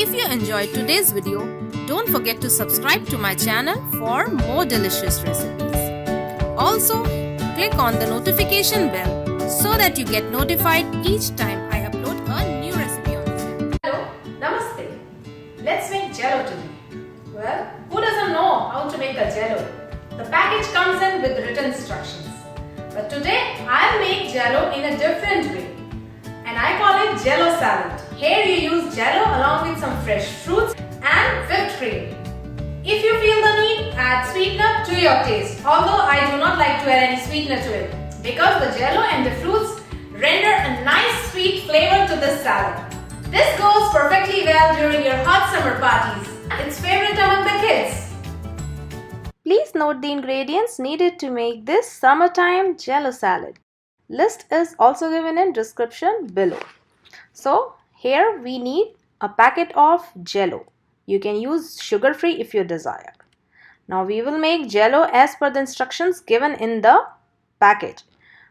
If you enjoyed today's video, don't forget to subscribe to my channel for more delicious recipes. Also, click on the notification bell so that you get notified each time I upload a new recipe on this channel. Hello, Namaste. Let's make Jello today. Well, who doesn't know how to make a Jello? The package comes in with written instructions. But today, I'll make Jello in a different way. And I call it Jello salad. Here you use Jello along with some fresh fruits and whipped cream. If you feel the need, add sweetener to your taste. Although I do not like to add any sweetener to it, because the Jello and the fruits render a nice sweet flavor to this salad. This goes perfectly well during your hot summer parties. It's favorite among the kids. Please note the ingredients needed to make this summertime Jello salad. List is also given in description below. So here we need a packet of Jello. You can use sugar-free if you desire. Now we will make Jello as per the instructions given in the package,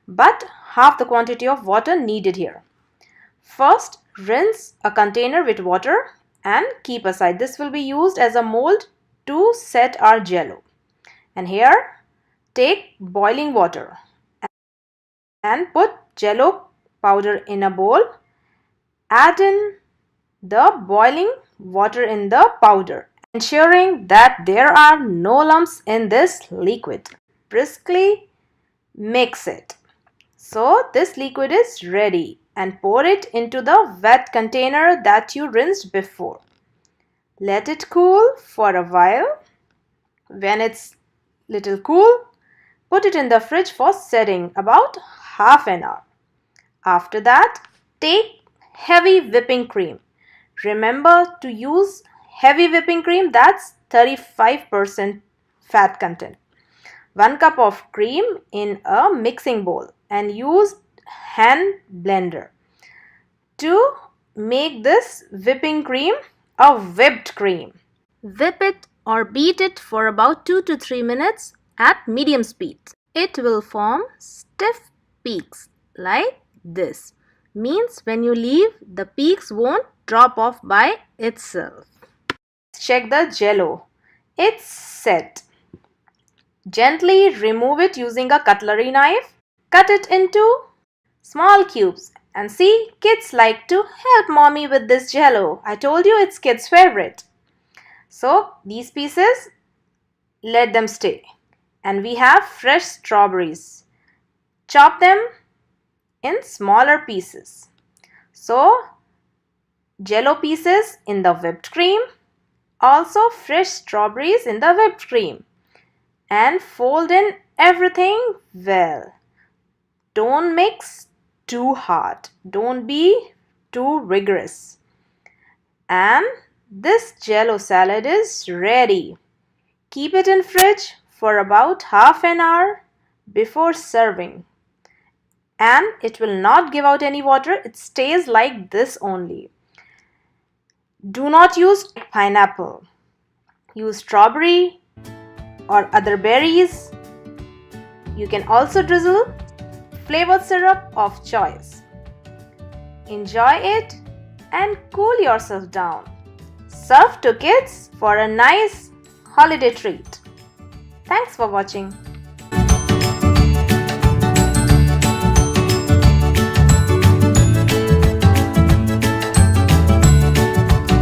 but half the quantity of water needed here. First, rinse a container with water and keep aside. This will be used as a mold to set our Jello. And here, take boiling water and put Jello powder in a bowl. Add in the boiling water in the powder, ensuring that there are no lumps in this liquid. Briskly mix it. So this liquid is ready, and pour it into the wet container that you rinsed before. Let it cool for a while. When it's little cool, put it in the fridge for setting about half an hour. After that, take heavy whipping cream. Remember to use heavy whipping cream, that's 35% fat content. 1 cup of cream in a mixing bowl and use hand blender to make this whipping cream a whipped cream. Whip it or beat it for about 2 to 3 minutes at medium speed. It will form stiff peaks like this. Means when you leave, the peaks won't drop off by itself. Check the Jello. It's set. Gently remove it using a cutlery knife. Cut it into small cubes. And see, kids like to help mommy with this Jello. I told you it's kids' favorite. So these pieces, let them stay. And we have fresh strawberries. Chop them in smaller pieces. So Jello pieces in the whipped cream, also fresh strawberries in the whipped cream, and fold in everything well. Don't mix too hard. Don't be too rigorous. And this Jello salad is ready. Keep it in fridge for about half an hour before serving. And it will not give out any water. It stays like this only. Do not use pineapple. Use strawberry or other berries. You can also drizzle flavored syrup of choice. Enjoy it and cool yourself down. Serve to kids for a nice holiday treat. Thanks for watching.